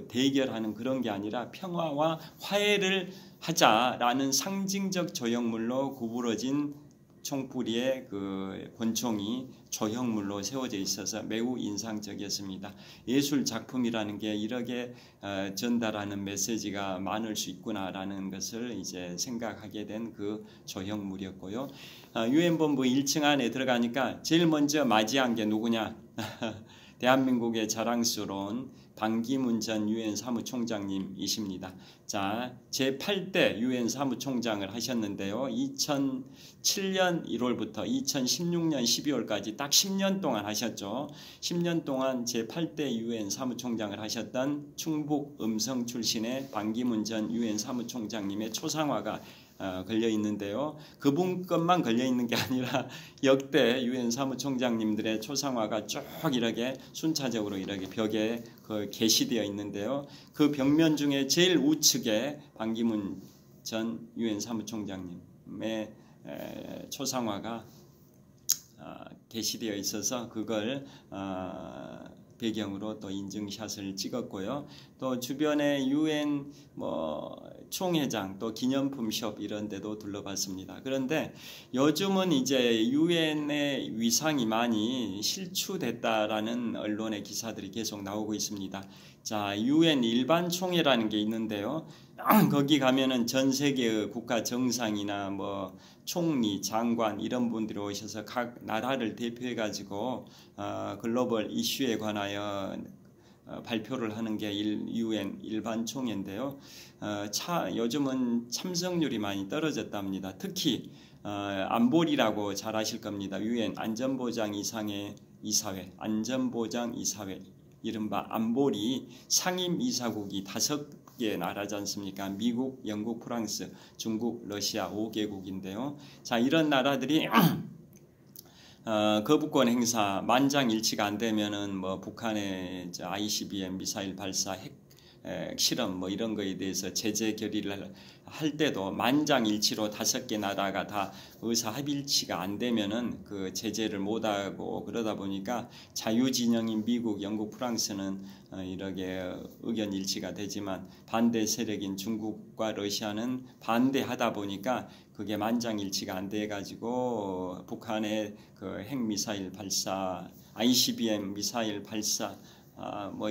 대결하는 그런 게 아니라 평화와 화해를 하자라는 상징적 조형물로 구부러진 총뿌리의 그 권총이 조형물로 세워져 있어서 매우 인상적이었습니다. 예술 작품이라는 게 이렇게 전달하는 메시지가 많을 수 있구나라는 것을 이제 생각하게 된 그 조형물이었고요. 유엔 본부 1층 안에 들어가니까 제일 먼저 맞이한 게 누구냐? 대한민국의 자랑스러운 반기문 전 유엔 사무총장님이십니다. 자, 제8대 유엔 사무총장을 하셨는데요. 2007년 1월부터 2016년 12월까지 딱 10년 동안 하셨죠. 10년 동안 제8대 유엔 사무총장을 하셨던 충북 음성 출신의 반기문 전 유엔 사무총장님의 초상화가 걸려 있는데요. 그분 것만 걸려 있는 게 아니라 역대 유엔 사무총장님들의 초상화가 쭉 이렇게 순차적으로 이렇게 벽에 게시되어 있는데요. 그 벽면 중에 제일 우측에 반기문 전 유엔 사무총장님의 초상화가 게시되어 있어서 그걸 배경으로 또 인증샷을 찍었고요. 또 주변에 유엔 총회장 또 기념품숍 이런 데도 둘러봤습니다. 그런데 요즘은 이제 유엔의 위상이 많이 실추됐다라는 언론의 기사들이 계속 나오고 있습니다. 자, 유엔 일반 총회라는 게 있는데요. 거기 가면은 전 세계의 국가 정상이나 총리, 장관 이런 분들이 오셔서 각 나라를 대표해 가지고 글로벌 이슈에 관하여 발표를 하는 게 유엔 일반 총회인데요. 요즘은 참석률이 많이 떨어졌답니다. 특히 안보리라고 잘 아실 겁니다. 유엔 안전보장 이사회, 안전보장 이사회, 이른바 안보리 상임이사국이 5개 나라지 않습니까? 미국, 영국, 프랑스, 중국, 러시아 5개국인데요. 자, 이런 나라들이 거부권 행사 만장일치가 안 되면은 북한의 ICBM 미사일 발사 핵 실험 이런 거에 대해서 제재 결의를 할 때도 만장일치로 5개 나라가 다 의사합일치가 안 되면은 그 제재를 못하고 그러다 보니까 자유진영인 미국, 영국, 프랑스는 이렇게 의견 일치가 되지만 반대 세력인 중국과 러시아는 반대하다 보니까 그게 만장일치가 안 돼 가지고 북한의 그 핵미사일 발사, ICBM 미사일 발사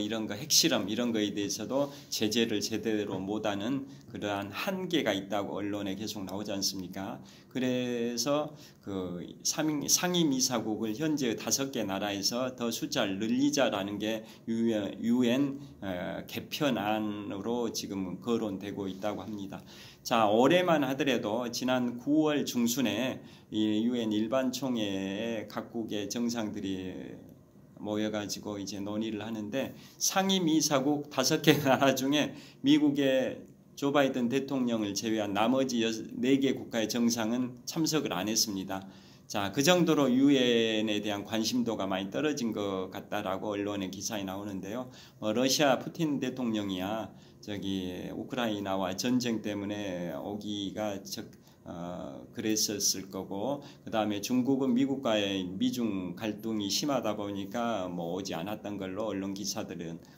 이런 거 핵실험 이런 거에 대해서도 제재를 제대로 못하는 그러한 한계가 있다고 언론에 계속 나오지 않습니까? 그래서 그 상임이사국을 현재 5개 나라에서 더 숫자를 늘리자라는 게 유엔 개편안으로 지금 거론되고 있다고 합니다. 자, 올해만 하더라도 지난 9월 중순에 이 유엔 일반 총회에 각국의 정상들이 모여가지고 이제 논의를 하는데 상임이사국 5개 나라 중에 미국의 조 바이든 대통령을 제외한 나머지 4개 국가의 정상은 참석을 안 했습니다. 자, 그 정도로 유엔에 대한 관심도가 많이 떨어진 것 같다라고 언론의 기사에 나오는데요. 러시아 푸틴 대통령이야 우크라이나와 전쟁 때문에 오기가 그랬었을 거고, 그 다음에 중국은 미국과의 미중 갈등이 심하다 보니까 오지 않았던 걸로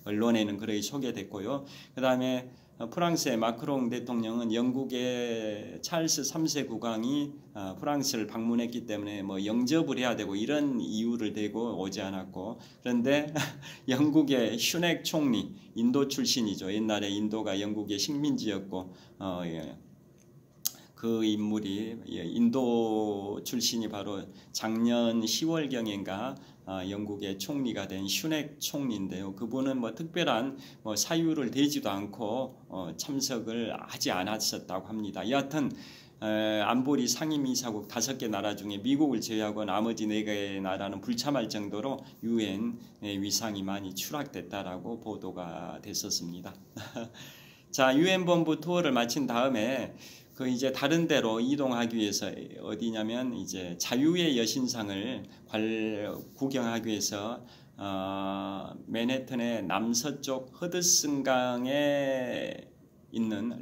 언론에는 그렇게 소개됐고요. 그 다음에 프랑스의 마크롱 대통령은 영국의 찰스 3세 국왕이 프랑스를 방문했기 때문에 영접을 해야 되고 이런 이유를 대고 오지 않았고, 그런데 영국의 슈넥 총리, 인도 출신이죠. 옛날에 인도가 영국의 식민지였고 그 인물이 인도 출신이 바로 작년 10월경인가 영국의 총리가 된 슈넥 총리인데요. 그분은 특별한 사유를 대지도 않고 참석을 하지 않았었다고 합니다. 여하튼 안보리 상임이사국 5개 나라 중에 미국을 제외하고 나머지 4개의 나라는 불참할 정도로 유엔의 위상이 많이 추락됐다라고 보도가 됐었습니다. 자, 유엔 본부 투어를 마친 다음에 이제 다른 데로 이동하기 위해서 어디냐면 이제 자유의 여신상을 구경하기 위해서 맨해튼의 남서쪽 허드슨강에 있는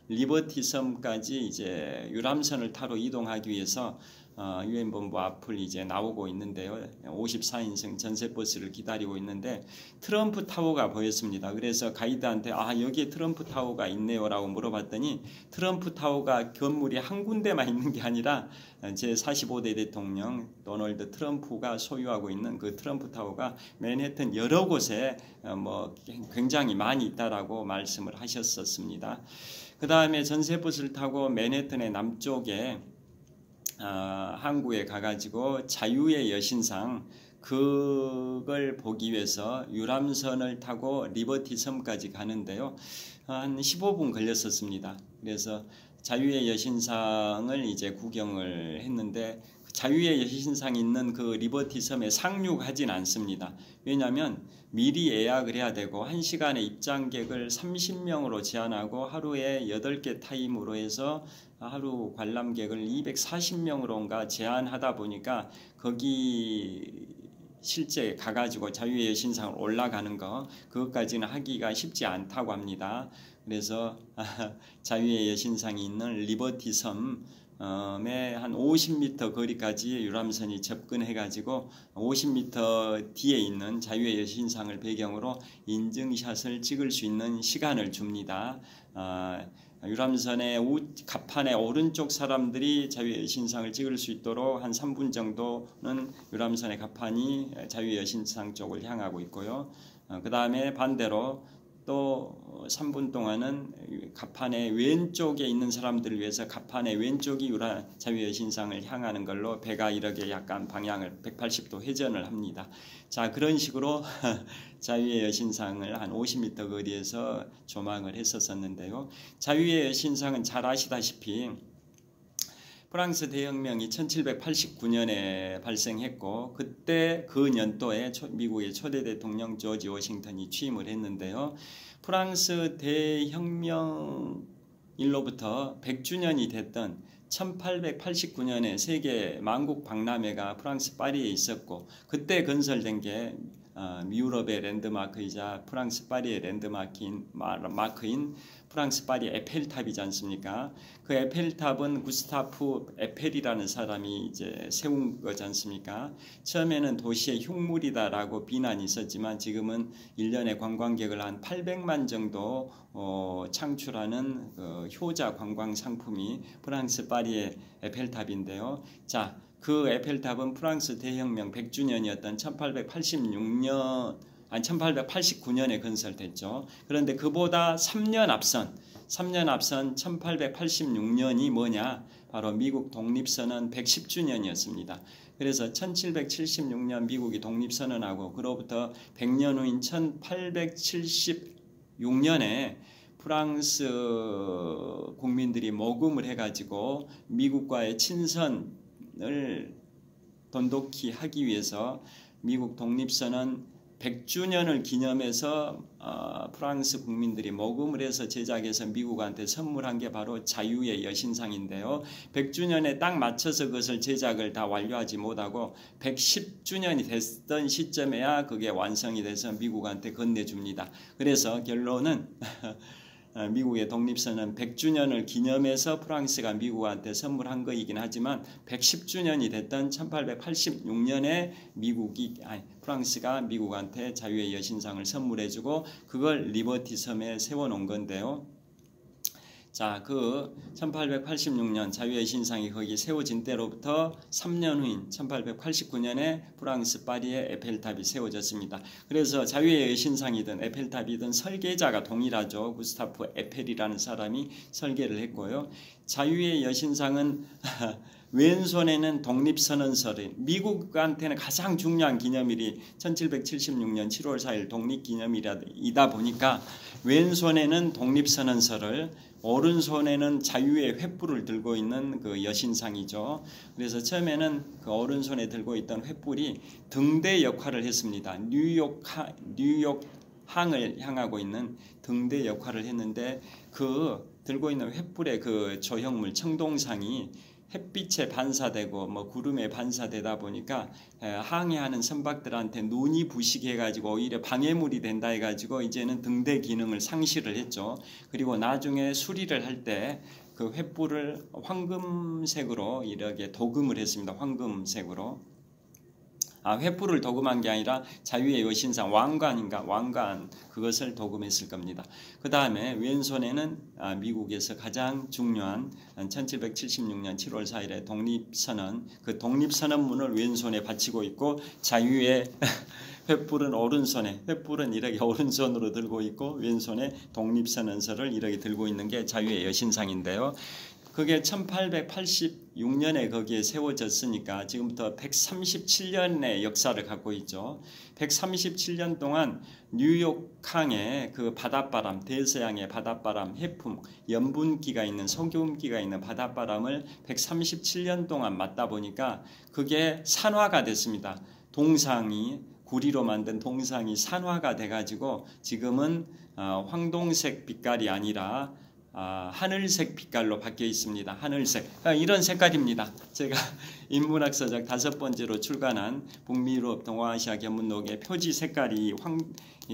리버티섬까지 이제 유람선을 타러 이동하기 위해서 유엔본부 앞을 이제 나오고 있는데요. 54인승 전세버스를 기다리고 있는데 트럼프 타워가 보였습니다. 그래서 가이드한테 여기에 트럼프 타워가 있네요 라고 물어봤더니 트럼프 타워가 건물이 한 군데만 있는 게 아니라 제45대 대통령 도널드 트럼프가 소유하고 있는 그 트럼프 타워가 맨해튼 여러 곳에 굉장히 많이 있다라고 말씀을 하셨었습니다. 그 다음에 전세버스를 타고 맨해튼의 남쪽에 항구에 가가지고 자유의 여신상 그걸 보기 위해서 유람선을 타고 리버티 섬까지 가는데요. 한 15분 걸렸었습니다. 그래서 자유의 여신상을 이제 구경을 했는데 자유의 여신상이 있는 그 리버티 섬에 상륙하진 않습니다. 왜냐하면 미리 예약을 해야 되고 1시간에 입장객을 30명으로 제한하고 하루에 8개 타임으로 해서 하루 관람객을 240명으로인가 제한하다 보니까 거기 실제 가가지고 자유의 여신상을 올라가는 거 그것까지는 하기가 쉽지 않다고 합니다. 그래서 자유의 여신상이 있는 리버티 섬에 한 50m 거리까지 유람선이 접근해가지고 50m 뒤에 있는 자유의 여신상을 배경으로 인증샷을 찍을 수 있는 시간을 줍니다. 유람선의 갑판의 오른쪽 사람들이 자유의 여신상을 찍을 수 있도록 한 3분 정도는 유람선의 갑판이 자유의 여신상 쪽을 향하고 있고요. 그 다음에 반대로 또 3분 동안은 갑판의 왼쪽에 있는 사람들을 위해서 갑판의 왼쪽이 자유의 여신상을 향하는 걸로 배가 이렇게 약간 방향을 180도 회전을 합니다. 자, 그런 식으로 자유의 여신상을 한 50m 거리에서 조망을 했었는데요. 자유의 여신상은 잘 아시다시피 프랑스 대혁명이 1789년에 발생했고 그때 그 년도에 미국의 초대 대통령 조지 워싱턴이 취임을 했는데요. 프랑스 대혁명일로부터 100주년이 됐던 1889년에 세계 만국 박람회가 프랑스 파리에 있었고 그때 건설된 게 유럽의 랜드마크이자 프랑스 파리의 랜드마크인 프랑스 파리 에펠탑이지 않습니까? 그 에펠탑은 구스타프 에펠이라는 사람이 이제 세운 거지 않습니까? 처음에는 도시의 흉물이다라고 비난이 있었지만 지금은 1년에 관광객을 한 800만 정도 창출하는 효자 관광 상품이 프랑스 파리의 에펠탑인데요. 자, 그 에펠탑은 프랑스 대혁명 100주년이었던 1889년에 건설됐죠. 그런데 그보다 3년 앞선 1886년이 뭐냐? 바로 미국 독립선언 110주년이었습니다. 그래서 1776년 미국이 독립선언하고 그로부터 100년 후인 1876년에 프랑스 국민들이 모금을 해가지고 미국과의 친선을 돈독히 하기 위해서 미국 독립선언 100주년을 기념해서 프랑스 국민들이 모금을 해서 제작해서 미국한테 선물한 게 바로 자유의 여신상인데요. 100주년에 딱 맞춰서 그것을 제작을 다 완료하지 못하고 110주년이 됐던 시점에야 그게 완성이 돼서 미국한테 건네줍니다. 그래서 결론은 미국의 독립선언 100주년을 기념해서 프랑스가 미국한테 선물한 거이긴 하지만 110주년이 됐던 1886년에 프랑스가 미국한테 자유의 여신상을 선물해주고 그걸 리버티 섬에 세워놓은 건데요. 자, 그 1886년 자유의 여신상이 거기 세워진 때로부터 3년 후인 1889년에 프랑스 파리의 에펠탑이 세워졌습니다. 그래서 자유의 여신상이든 에펠탑이든 설계자가 동일하죠. 구스타프 에펠이라는 사람이 설계를 했고요. 자유의 여신상은 왼손에는 독립선언서를 미국한테는 가장 중요한 기념일이 1776년 7월 4일 독립기념일이다 보니까 왼손에는 독립선언서를 오른손에는 자유의 획불을 들고 있는 그 여신상이죠. 그래서 처음에는 그 오른손에 들고 있던 획불이 등대 역할을 했습니다. 뉴욕 항을 향하고 있는 등대 역할을 했는데 그 들고 있는 획불의 그 조형물 청동상이 햇빛에 반사되고 뭐 구름에 반사되다 보니까 항해하는 선박들한테 눈이 부시게 해가지고 오히려 방해물이 된다 해가지고 이제는 등대 기능을 상실을 했죠. 그리고 나중에 수리를 할 때 그 횃불을 황금색으로 이렇게 도금을 했습니다. 황금색으로. 횃불을 도금한 게 아니라 자유의 여신상 왕관 그것을 도금했을 겁니다. 그 다음에 왼손에는 미국에서 가장 중요한 1776년 7월 4일의 독립선언, 그 독립선언문을 왼손에 받치고 있고 자유의 횃불은 오른손에, 횃불은 이렇게 오른손으로 들고 있고 왼손에 독립선언서를 이렇게 들고 있는 게 자유의 여신상인데요. 그게 1886년에 거기에 세워졌으니까 지금부터 137년의 역사를 갖고 있죠. 137년 동안 뉴욕항의 그 바닷바람, 대서양의 바닷바람, 해풍, 염분기가 있는 석유기가 있는 바닷바람을 137년 동안 맞다 보니까 그게 산화가 됐습니다. 동상이 구리로 만든 동상이 산화가 돼가지고 지금은 황동색 빛깔이 아니라 하늘색 빛깔로 바뀌어 있습니다. 하늘색. 이런 색깔입니다. 제가 인문학서적 5번째로 출간한 북미유럽 동아시아 견문록의 표지 색깔이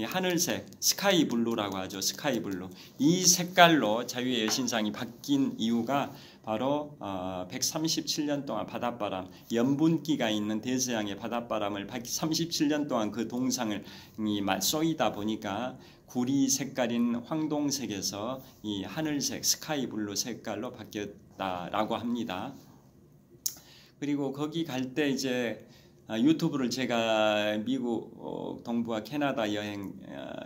하늘색, 스카이 블루라고 하죠. 스카이 블루. 이 색깔로 자유의 여신상이 바뀐 이유가 바로 137년 동안 바닷바람, 염분기가 있는 대서양의 바닷바람을 137년 동안 그 동상을 쏘이다 보니까 구리 색깔인 황동색에서 이 하늘색, 스카이 블루 색깔로 바뀌었다라고 합니다. 그리고 거기 갈 때 이제 유튜브를 제가 미국 동부와 캐나다 여행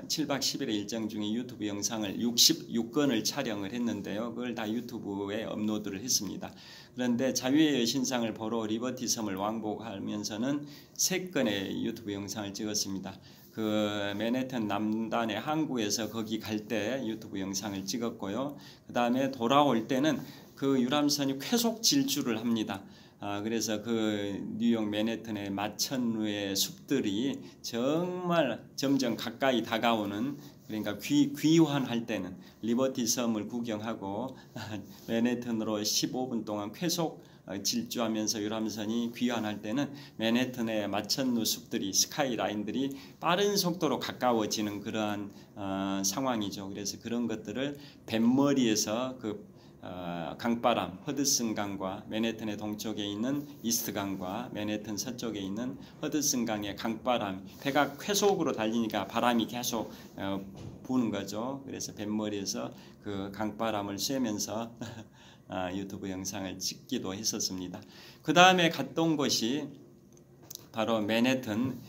7박 10일의 일정 중에 유튜브 영상을 66건을 촬영을 했는데요. 그걸 다 유튜브에 업로드를 했습니다. 그런데 자유의 여신상을 보러 리버티 섬을 왕복하면서는 3건의 유튜브 영상을 찍었습니다. 그 맨해튼 남단의 항구에서 거기 갈 때 유튜브 영상을 찍었고요. 그 다음에 돌아올 때는 그 유람선이 쾌속 질주를 합니다. 그래서 그 뉴욕 맨해튼의 마천루의 숲들이 정말 점점 가까이 다가오는, 그러니까 귀환할 때는 리버티 섬을 구경하고 맨해튼으로 15분 동안 쾌속 질주하면서 유람선이 귀환할 때는 맨해튼의 마천루 숲들이, 스카이라인들이 빠른 속도로 가까워지는 그러한 상황이죠. 그래서 그런 것들을 뱃머리에서 그 강바람, 허드슨강과 맨해튼의 동쪽에 있는 이스트강과 맨해튼 서쪽에 있는 허드슨강의 강바람, 배가 쾌속으로 달리니까 바람이 계속 부는 거죠. 그래서 뱃머리에서 그 강바람을 쐬면서 유튜브 영상을 찍기도 했었습니다. 그 다음에 갔던 곳이 바로 맨해튼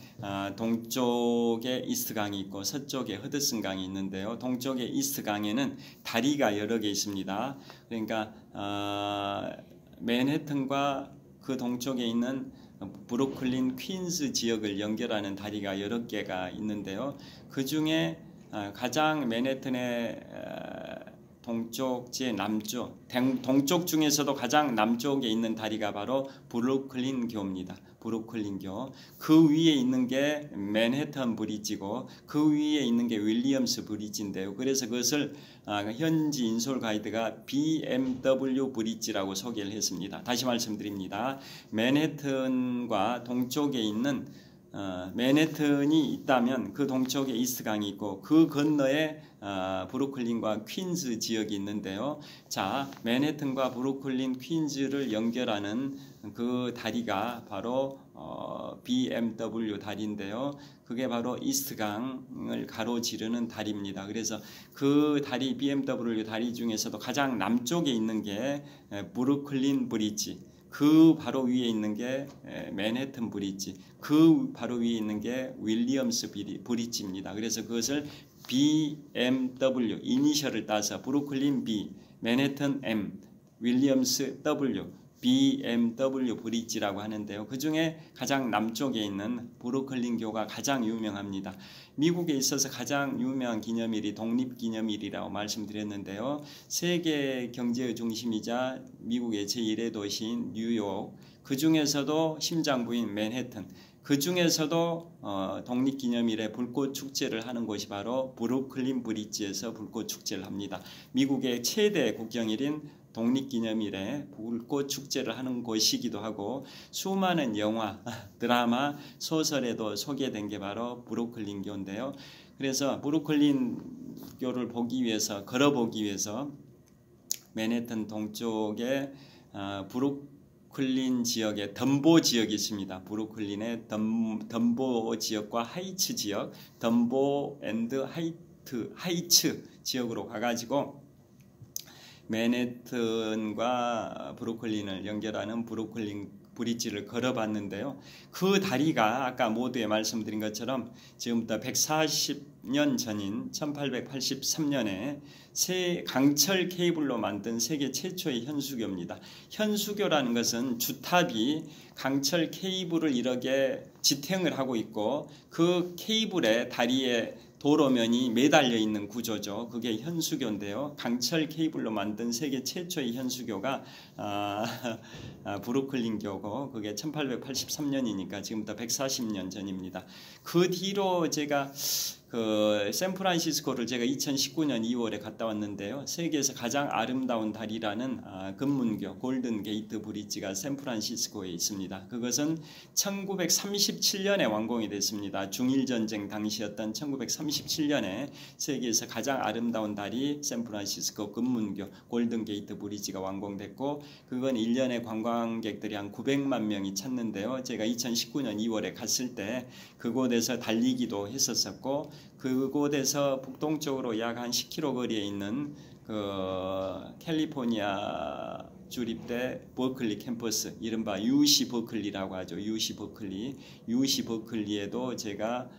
동쪽에 이스트강이 있고 서쪽에 허드슨강이 있는데요. 동쪽에 이스트강에는 다리가 여러 개 있습니다. 그러니까 맨해튼과 그 동쪽에 있는 브루클린 퀸즈 지역을 연결하는 다리가 여러 개가 있는데요. 그 중에 가장 맨해튼의 동쪽, 남쪽, 동쪽 중에서도 가장 남쪽에 있는 다리가 바로 브루클린교입니다. 브루클린교. 그 위에 있는 게 맨해튼 브리지고 그 위에 있는 게 윌리엄스 브리지인데요. 그래서 그것을 현지 인솔 가이드가 BMW 브리지라고 소개를 했습니다. 다시 말씀드립니다. 맨해튼과 동쪽에 있는 맨해튼이 있다면 그 동쪽에 이스트강이 있고 그 건너에 브루클린과 퀸즈 지역이 있는데요. 자, 맨해튼과 브루클린, 퀸즈를 연결하는 그 다리가 바로 BMW 다리인데요. 그게 바로 이스트강을 가로지르는 다리입니다. 그래서 그 다리, BMW 다리 중에서도 가장 남쪽에 있는 게 브루클린 브리지, 그 바로 위에 있는 게 맨해튼 브리지, 그 바로 위에 있는 게 윌리엄스 브리지입니다. 그래서 그것을 BMW 이니셜을 따서 브루클린 B, 맨해튼 M, 윌리엄스 W, BMW 브리지라고 하는데요. 그 중에 가장 남쪽에 있는 브루클린교가 가장 유명합니다. 미국에 있어서 가장 유명한 기념일이 독립기념일이라고 말씀드렸는데요. 세계 경제의 중심이자 미국의 제1의 도시인 뉴욕, 그 중에서도 심장부인 맨해튼, 그 중에서도 독립기념일에 불꽃축제를 하는 곳이 바로 브루클린 브리지에서 불꽃축제를 합니다. 미국의 최대 국경일인 독립기념일에 불꽃 축제를 하는 곳이기도 하고 수많은 영화, 드라마, 소설에도 소개된 게 바로 브루클린교인데요. 그래서 브루클린교를 보기 위해서 걸어보기 위해서 맨해튼 동쪽에 브루클린 지역에 덤보 지역이 있습니다. 브루클린의 덤보 지역과 하이츠 지역, 덤보 앤드 하이츠 지역으로 가가지고 맨해튼과 브루클린을 연결하는 브루클린 브릿지를 걸어봤는데요. 그 다리가 아까 모두에 말씀드린 것처럼 지금부터 140년 전인 1883년에 강철 케이블로 만든 세계 최초의 현수교입니다. 현수교라는 것은 주탑이 강철 케이블을 이렇게 지탱을 하고 있고 그 케이블의 다리에 도로면이 매달려 있는 구조죠. 그게 현수교인데요. 강철 케이블로 만든 세계 최초의 현수교가 브루클린교고 그게 1883년이니까 지금부터 140년 전입니다. 그 뒤로 제가 샌프란시스코를 제가 2019년 2월에 갔다 왔는데요. 세계에서 가장 아름다운 다리라는 금문교 골든 게이트 브릿지가 샌프란시스코에 있습니다. 그것은 1937년에 완공이 됐습니다. 중일전쟁 당시였던 1937년에 세계에서 가장 아름다운 다리 샌프란시스코 금문교 골든 게이트 브릿지가 완공됐고 그건 1년에 관광객들이 한 900만 명이 찾는데요. 제가 2019년 2월에 갔을 때 그곳에서 달리기도 했었고 그곳에서 북동쪽으로 약 한 10km 거리에 있는 캘리포니아 주립대 버클리 캠퍼스 이른바 UC 버클리라고 하죠. UC 버클리에도 제가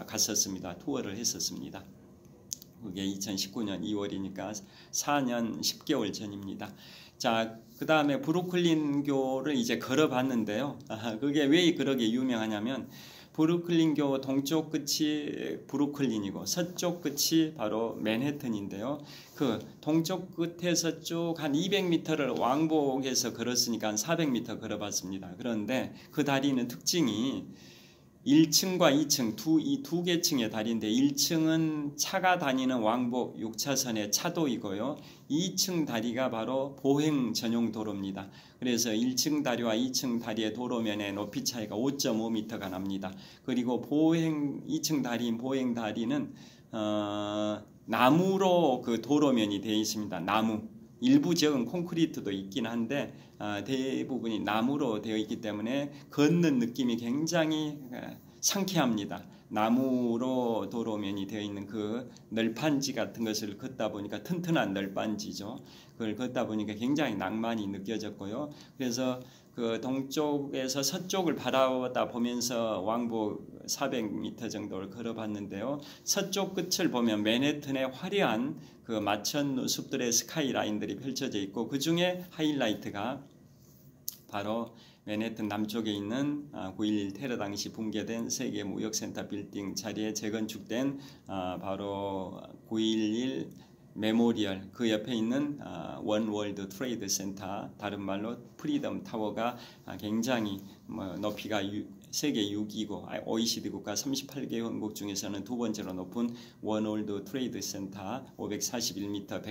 갔었습니다. 투어를 했었습니다. 그게 2019년 2월이니까 4년 10개월 전입니다. 자, 그 다음에 브루클린교를 이제 걸어봤는데요. 그게 왜 그렇게 유명하냐면 브루클린교 동쪽 끝이 브루클린이고 서쪽 끝이 바로 맨해튼인데요. 그 동쪽 끝에서 쭉 한 200m를 왕복해서 걸었으니까 한 400m 걸어봤습니다. 그런데 그 다리는 특징이 1층과 2층 이 두 개 층의 다리인데 1층은 차가 다니는 왕복 6차선의 차도이고요. 2층 다리가 바로 보행 전용 도로입니다. 그래서 1층 다리와 2층 다리의 도로면의 높이 차이가 5.5m가 납니다. 그리고 2층 다리인 보행 다리는 나무로 그 도로면이 되어 있습니다. 나무. 일부 지역은 콘크리트도 있긴 한데 대부분이 나무로 되어 있기 때문에 걷는 느낌이 굉장히 상쾌합니다. 나무로 도로면이 되어 있는 그 널판지 같은 것을 걷다 보니까 튼튼한 널판지죠. 그걸 걷다 보니까 굉장히 낭만이 느껴졌고요. 그래서 그 동쪽에서 서쪽을 바라보다 보면서 왕복 400m 정도를 걸어봤는데요. 서쪽 끝을 보면 맨해튼의 화려한 그 마천 숲들의 스카이라인들이 펼쳐져 있고 그 중에 하이라이트가 바로 맨해튼 남쪽에 있는 9.11 테러 당시 붕괴된 세계무역센터 빌딩 자리에 재건축된 바로 9.11 메모리얼 그 옆에 있는 원 월드 트레이드 센터 다른 말로 프리덤 타워가 굉장히 높이가 세계 6위고 OECD 국가 38개국국 중에서는 두 번째로 높은 원 월드 트레이드 센터 541m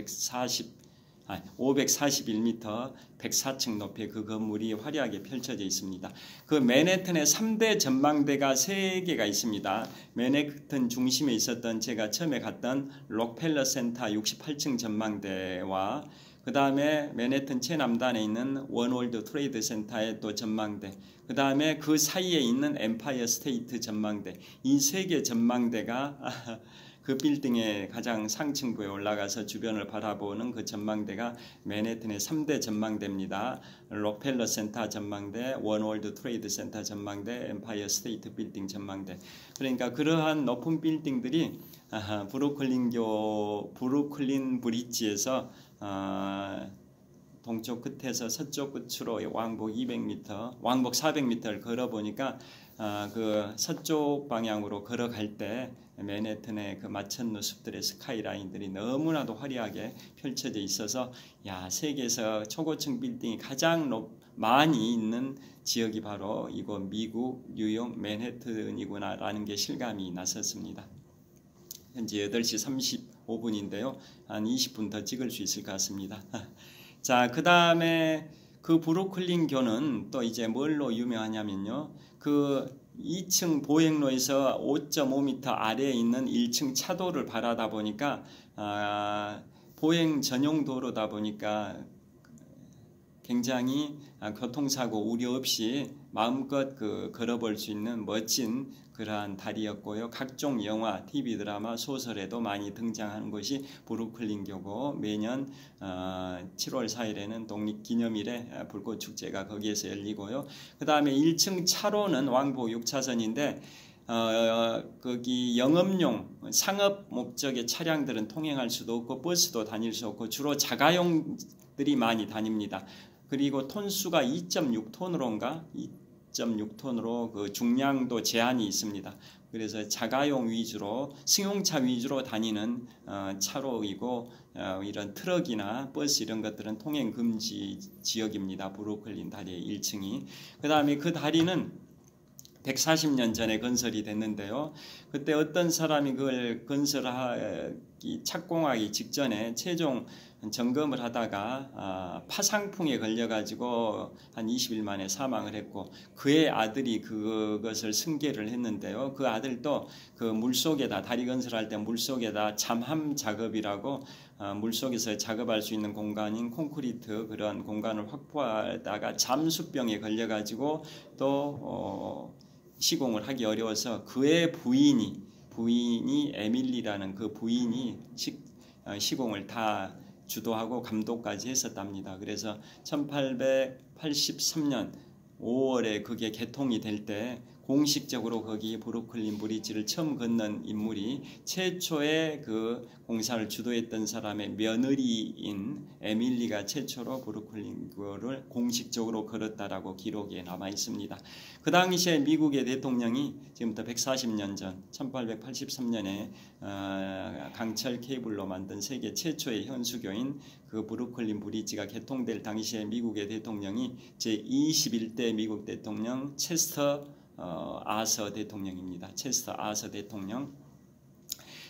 104층 높이의 그 건물이 화려하게 펼쳐져 있습니다. 그 맨해튼의 3대 전망대가 3개가 있습니다. 맨해튼 중심에 있었던 제가 처음에 갔던 록펠러 센터 68층 전망대와 그 다음에 맨해튼 최남단에 있는 원월드 트레이드 센터의 또 전망대, 그 다음에 그 사이에 있는 엠파이어 스테이트 전망대, 이 3개 전망대가 그 빌딩의 가장 상층부에 올라가서 주변을 바라보는 그 전망대가 맨해튼의 3대 전망대입니다. 록펠러 센터 전망대, 원월드 트레이드 센터 전망대, 엠파이어 스테이트 빌딩 전망대. 그러니까 그러한 높은 빌딩들이 브루클린 브릿지에서 동쪽 끝에서 서쪽 끝으로 왕복 200m, 왕복 400m를 걸어보니까 그 서쪽 방향으로 걸어갈 때 맨해튼의 그 마천루 숲들의 스카이라인들이 너무나도 화려하게 펼쳐져 있어서 세계에서 초고층 빌딩이 가장 많이 있는 지역이 바로 이곳 미국 뉴욕 맨해튼이구나 라는 게 실감이 났었습니다. 현재 8시 35분인데요. 한 20분 더 찍을 수 있을 것 같습니다. 자, 그 다음에 그 브루클린교는 또 이제 뭘로 유명하냐면요. 그 2층 보행로에서 5.5m 아래에 있는 1층 차도를 바라다 보니까 보행 전용 도로다 보니까 굉장히 교통사고 우려 없이 마음껏 걸어볼 수 있는 멋진 그러한 다리였고요. 각종 영화, TV 드라마, 소설에도 많이 등장하는 것이 브루클린교고 매년 7월 4일에는 독립기념일에 불꽃축제가 거기에서 열리고요. 그 다음에 1층 차로는 왕복 6차선인데 거기 영업용 상업 목적의 차량들은 통행할 수도 없고 버스도 다닐 수 없고 주로 자가용들이 많이 다닙니다. 그리고 톤수가 2.6톤으로인가 2.6톤으로 그 중량도 제한이 있습니다. 그래서 자가용 위주로 승용차 위주로 다니는 차로이고 이런 트럭이나 버스 이런 것들은 통행 금지 지역입니다. 브루클린 다리의 1층이. 그 다음에 그 다리는 140년 전에 건설이 됐는데요. 그때 어떤 사람이 그걸 착공하기 직전에 최종 점검을 하다가 파상풍에 걸려가지고 한 20일 만에 사망을 했고 그의 아들이 그것을 승계를 했는데요. 그 아들도 그 물속에다 다리 건설할 때 물속에다 잠함 작업이라고 물속에서 작업할 수 있는 공간인 콘크리트 그런 공간을 확보하다가 잠수병에 걸려가지고 또 시공을 하기 어려워서 그의 부인이 에밀리라는 그 부인이 시공을 다 주도하고 감독까지 했었답니다. 그래서 1883년 5월에 그게 개통이 될 때 공식적으로 거기 브루클린 브리지를 처음 건넌 인물이 최초의 그 공사를 주도했던 사람의 며느리인 에밀리가 최초로 브루클린교를 공식적으로 걸었다라고 기록에 남아 있습니다. 그 당시에 미국의 대통령이 지금부터 140년 전 1883년에 강철 케이블로 만든 세계 최초의 현수교인 그 브루클린 브리지가 개통될 당시에 미국의 대통령이 제21대 미국 대통령 체스터 아서 대통령입니다. 체스터 아서 대통령.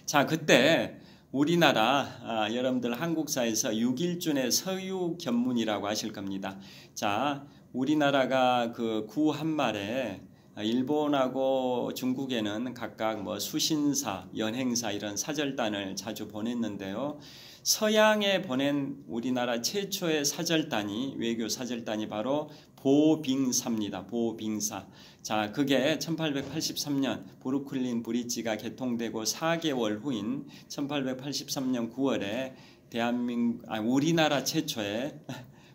자, 그때 우리나라 여러분들 한국사에서 6.1준의 서유 견문이라고 하실 겁니다. 자, 우리나라가 그 구한말에 일본하고 중국에는 각각 뭐 수신사, 연행사 이런 사절단을 자주 보냈는데요. 서양에 보낸 우리나라 최초의 사절단이 외교 사절단이 바로 보빙사입니다. 보빙사. 자, 그게 1883년 브루클린 브리지가 개통되고 4개월 후인 1883년 9월에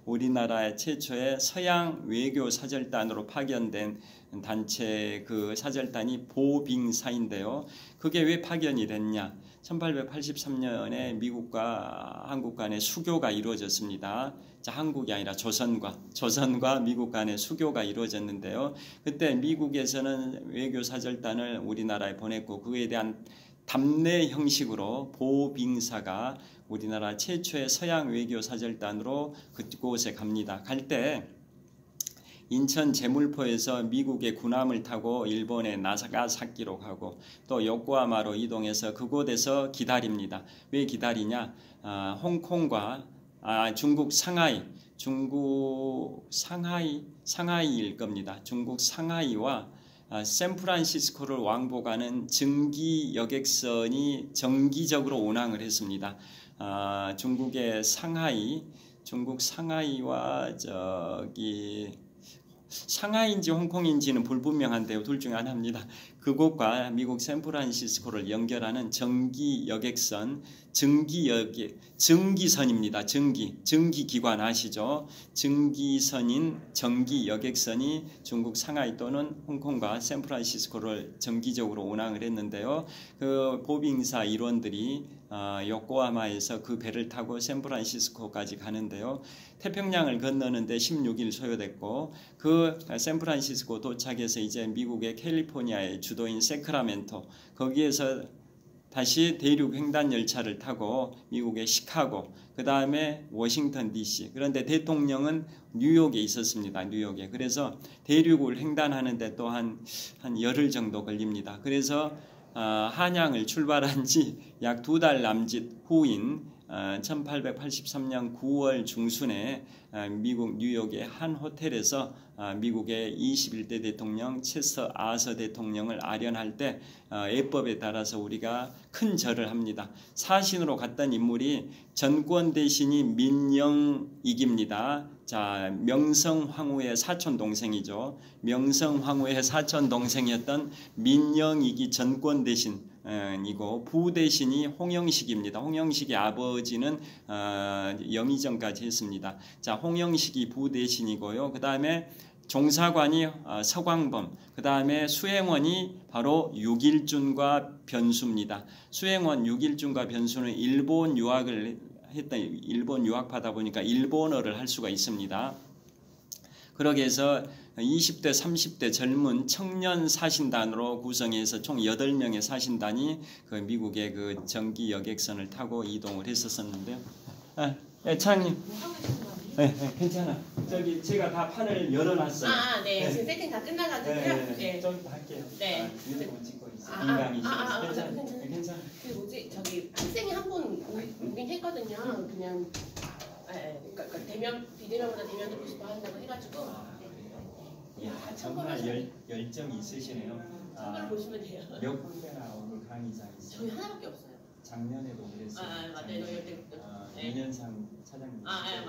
우리나라의 최초의 서양 외교 사절단으로 파견된 단체 그 사절단이 보빙사인데요. 그게 왜 파견이 됐냐? 1883년에 미국과 한국 간의 수교가 이루어졌습니다. 자, 한국이 아니라 조선과 미국 간의 수교가 이루어졌는데요. 그때 미국에서는 외교 사절단을 우리나라에 보냈고 그에 대한 답례 형식으로 보빙사가 우리나라 최초의 서양 외교 사절단으로 그곳에 갑니다. 갈 때 인천 제물포에서 미국의 군함을 타고 일본의 나가사키로 가고 또 요코하마로 이동해서 그곳에서 기다립니다. 왜 기다리냐? 홍콩과 중국 상하이일 겁니다. 중국 상하이와 샌프란시스코를 왕복하는 증기 여객선이 정기적으로 운항을 했습니다. 중국의 중국 상하이와 상하이인지 홍콩인지는 불분명한데요. 둘 중에 하나입니다. 그곳과 미국 샌프란시스코를 연결하는 정기 여객선, 증기선입니다. 증기기관 아시죠? 증기선인 정기 여객선이 중국 상하이 또는 홍콩과 샌프란시스코를 정기적으로 운항을 했는데요. 그 보빙사 일원들이 요코하마에서 그 배를 타고 샌프란시스코까지 가는데요. 태평양을 건너는데 16일 소요됐고 그 샌프란시스코 도착해서 이제 미국의 캘리포니아의 주도인 세크라멘토 거기에서 다시 대륙 횡단 열차를 타고 미국의 시카고 그 다음에 워싱턴 DC 그런데 대통령은 뉴욕에 있었습니다. 뉴욕에. 그래서 대륙을 횡단하는데 또 한 열흘 정도 걸립니다. 그래서 한양을 출발한 지 약 2달 남짓 후인 1883년 9월 중순에 미국 뉴욕의 한 호텔에서 미국의 21대 대통령 체서 아서 대통령을 아련할 때 예법에 따라서 우리가 큰 절을 합니다. 사신으로 갔던 인물이 전권 대신이 민영익입니다. 자, 명성황후의 사촌 동생이죠. 명성황후의 사촌 동생이었던 민영익이 전권 대신이고 부대신이 홍영식입니다. 홍영식의 아버지는 영의정까지 했습니다. 자, 홍영식이 부대신이고요. 그 다음에 종사관이 서광범, 그 다음에 수행원이 바로 육일준과 변수입니다. 수행원 육일준과 변수는 일본 유학을 일본 유학하다 보니까 일본어를 할 수가 있습니다. 그러게 해서 20대, 30대 젊은 청년 사신단으로 구성해서 총 8명의 사신단이 그 미국의 그 전기 여객선을 타고 이동을 했었는데요. 차장님. 네, 괜찮아. 저기 제가 다 판을 열어놨어요. 네. 네. 지금 세팅 다 끝나가지고요. 네. 좀 더 할게요. 네. 휴대폰 찍고 있어요. 인강이 괜찮아. 괜찮아. 그 뭐지? 저기 학생이 한 분 오긴 했거든요. 그냥 그러니까 비대면보다 대면 듣고 싶어 한다고 해가지고. 이야, 정말 열정이 있으시네요. 참고를 보시면 돼요. 몇 군데나 오늘 강의자 있어요? 저희 하나밖에 없어요. 작년에도 그랬어요. 맞아요. 네. 유년상 차장님. 맞아요.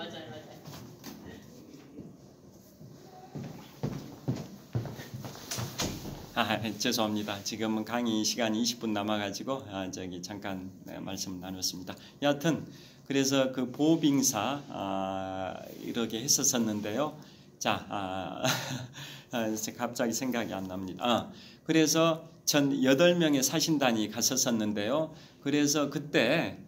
죄송합니다. 지금은 강의 시간이 20분 남아가지고 저기 잠깐 말씀 나눴습니다. 여하튼 그래서 그 보빙사 이렇게 했었는데요. 자, 갑자기 생각이 안 납니다. 그래서 전 8명의 사신단이 갔었었는데요. 그래서 그때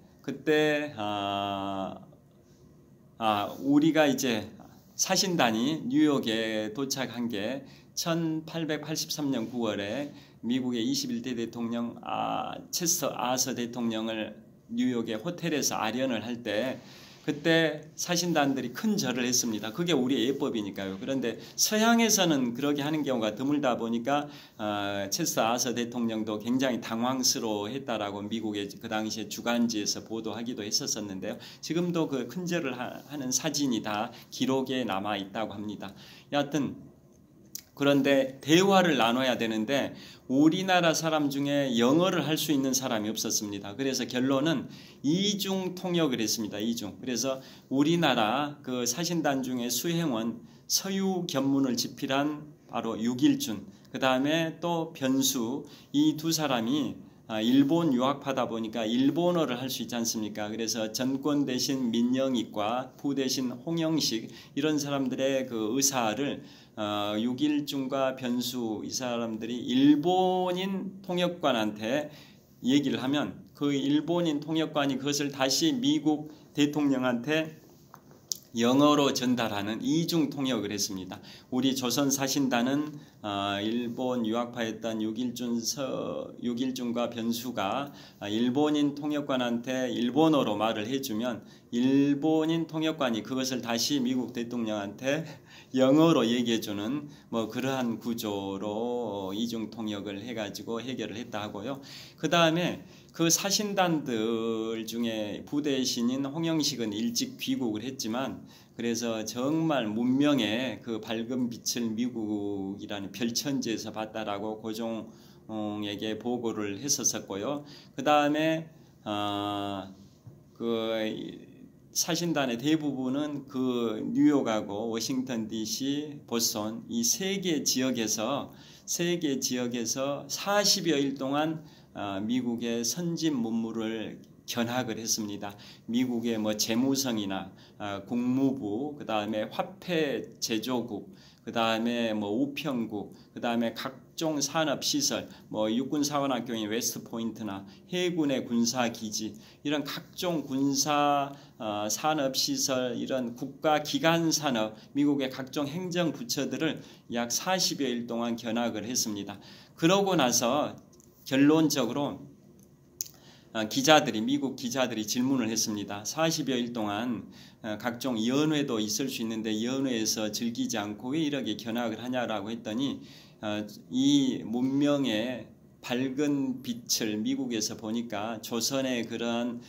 우리가 이제 사신단이 뉴욕에 도착한 게 1883년 9월에 미국의 21대 대통령 체서 아서 대통령을 뉴욕의 호텔에서 아련을 할 때 그때 사신단들이 큰 절을 했습니다. 그게 우리의 예법이니까요. 그런데 서양에서는 그렇게 하는 경우가 드물다 보니까 체서 아서 대통령도 굉장히 당황스러워했다라고 미국의 그 당시에 주간지에서 보도하기도 했었는데요. 지금도 그 큰 절을 하는 사진이 다 기록에 남아 있다고 합니다. 여하튼 그런데 대화를 나눠야 되는데 우리나라 사람 중에 영어를 할 수 있는 사람이 없었습니다. 그래서 결론은 이중 통역을 했습니다. 이중. 그래서 우리나라 그 사신단 중에 수행원 서유 견문을 집필한 바로 육일준, 그 다음에 또 변수, 이 두 사람이 일본 유학하다 보니까 일본어를 할 수 있지 않습니까? 그래서 전권 대신 민영익과 부 대신 홍영식 이런 사람들의 그 의사를 육일준과 변수 이 사람들이 일본인 통역관한테 얘기를 하면 그 일본인 통역관이 그것을 다시 미국 대통령한테 영어로 전달하는 이중 통역을 했습니다. 우리 조선 사신단은 일본 유학파였던 육일준과 변수가 일본인 통역관한테 일본어로 말을 해주면 일본인 통역관이 그것을 다시 미국 대통령한테 영어로 얘기해주는 뭐 그러한 구조로 이중 통역을 해가지고 해결을 했다 하고요. 그 다음에 그 사신단들 중에 부대신인 홍영식은 일찍 귀국을 했지만 그래서 정말 문명의 그 밝은 빛을 미국이라는 별천지에서 봤다라고 고종에게 보고를 했었고요. 그 다음에 그 사신단의 대부분은 그 뉴욕하고 워싱턴 DC, 보스턴 이 세 개 지역에서 40여일 동안 미국의 선진 문물을 견학을 했습니다. 미국의 뭐 재무성이나 국무부, 그 다음에 화폐 제조국, 그 다음에 뭐 우편국, 그 다음에 각종 산업시설, 뭐 육군사관학교인 웨스트포인트나 해군의 군사기지 이런 각종 군사 산업시설 이런 국가기관산업 미국의 각종 행정부처들을 약 40여일 동안 견학을 했습니다. 그러고 나서 결론적으로 미국 기자들이 질문을 했습니다. 40여일 동안 각종 연회도 있을 수 있는데 연회에서 즐기지 않고 왜 이렇게 견학을 하냐라고 했더니 이 문명의 밝은 빛을 미국에서 보니까 조선의 그런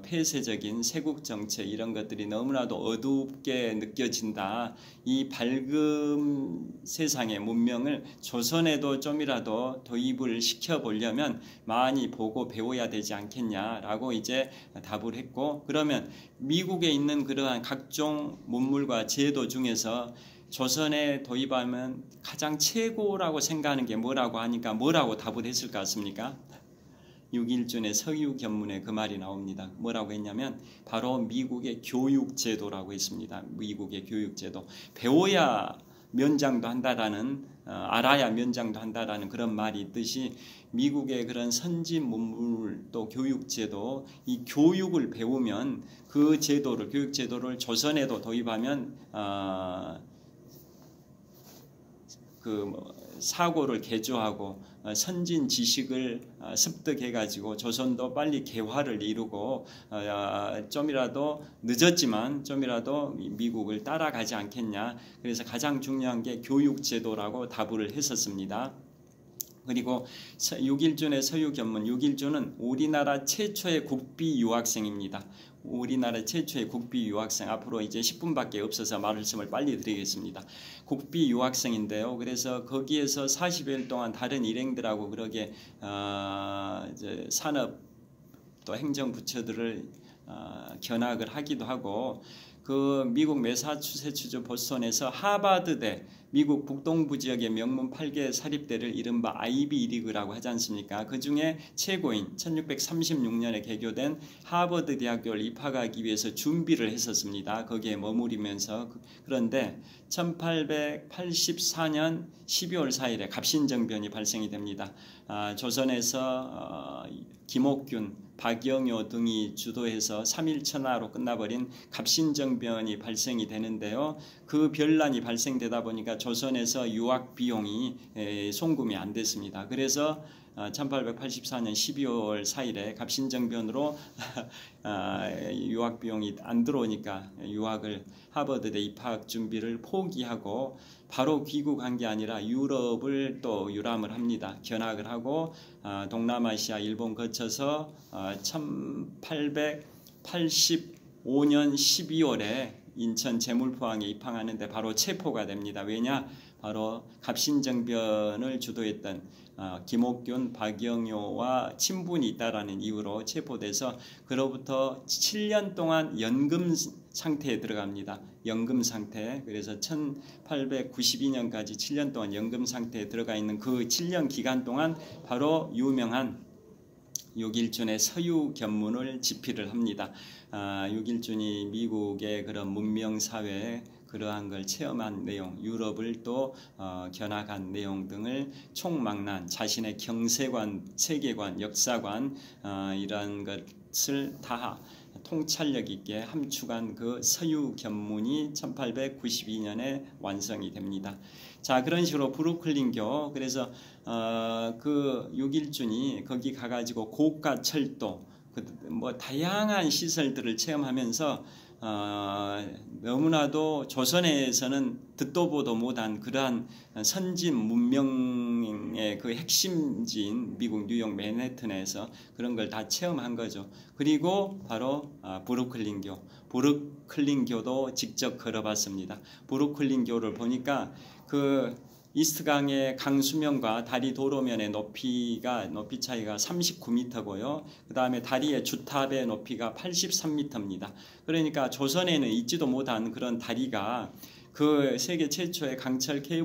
폐쇄적인 세국 정책 이런 것들이 너무나도 어둡게 느껴진다. 이 밝은 세상의 문명을 조선에도 좀이라도 도입을 시켜보려면 많이 보고 배워야 되지 않겠냐라고 이제 답을 했고, 그러면 미국에 있는 그러한 각종 문물과 제도 중에서 조선에 도입하면 가장 최고라고 생각하는 게 뭐라고 하니까 뭐라고 답을 했을 것 같습니까? 육일준의 서유견문에 그 말이 나옵니다. 뭐라고 했냐면 바로 미국의 교육제도라고 했습니다. 미국의 교육제도. 배워야 면장도 한다라는 알아야 면장도 한다라는 그런 말이 있듯이 미국의 그런 선진 문물 또 교육제도, 이 교육을 배우면 그 제도를, 교육제도를 조선에도 도입하면 사고를 개조하고 선진 지식을 습득해 가지고 조선도 빨리 개화를 이루고 좀이라도 늦었지만 좀이라도 미국을 따라가지 않겠냐. 그래서 가장 중요한 게 교육제도라고 답을 했었습니다. 그리고 육일준의 서유견문, 육일준은 우리나라 최초의 국비 유학생입니다. 우리나라 최초의 국비 유학생, 앞으로 이제 10분밖에 없어서 말씀을 빨리 드리겠습니다. 국비 유학생인데요. 그래서 거기에서 40일 동안 다른 일행들하고 그러게 이제 산업 또 행정부처들을 견학을 하기도 하고, 그 미국 매사추세츠주 보스턴에서 하버드대, 미국 북동부 지역의 명문 8개 사립대를 이른바 아이비 리그라고 하지 않습니까? 그 중에 최고인 1636년에 개교된 하버드 대학교를 입학하기 위해서 준비를 했었습니다. 거기에 머무르면서. 그런데 1884년 12월 4일에 갑신정변이 발생이 됩니다. 조선에서 김옥균, 박영효 등이 주도해서 3.1천하로 끝나버린 갑신정변이 발생이 되는데요. 그 변란이 발생되다 보니까 조선에서 유학 비용이 송금이 안 됐습니다. 그래서 1884년 12월 4일에 갑신정변으로 유학 비용이 안 들어오니까 유학을 하버드대 입학 준비를 포기하고 바로 귀국한 게 아니라 유럽을 또 유람을 합니다. 견학을 하고 동남아시아, 일본 거쳐서 1885년 12월에 인천 제물포항에 입항하는데 바로 체포가 됩니다. 왜냐? 바로 갑신정변을 주도했던 김옥균, 박영효와 친분이 있다라는 이유로 체포돼서 그로부터 7년 동안 연금 상태에 들어갑니다. 연금 상태. 그래서 1892년까지 7년 동안 연금 상태에 들어가 있는 그 7년 기간 동안 바로 유명한 육일준의 서유견문을 집필을 합니다. 육일준이 미국의 그런 문명사회에 그러한 걸 체험한 내용, 유럽을 또 견학한 내용 등을 총망라한 자신의 경세관, 세계관, 역사관 이러한 것을 다 통찰력 있게 함축한 그 서유견문이 1892년에 완성이 됩니다. 자, 그런 식으로 브루클린교, 그래서 그 육일준이 거기 가가지고 고가 철도, 뭐 다양한 시설들을 체험하면서 너무나도 조선에서는 듣도 보도 못한 그러한 선진 문명의 그 핵심지인 미국 뉴욕 맨해튼에서 그런 걸 다 체험한 거죠. 그리고 바로 브루클린교도 직접 걸어봤습니다. 브루클린교를 보니까 그 이스트강의 강수면과 다리 도로면의 높이 차이가 39m고요. 그 다음에 다리의 주탑의 높이가 83m입니다. 그러니까 조선에는 있지도 못한 그런 다리가 그 세계 최초의 강철 케이블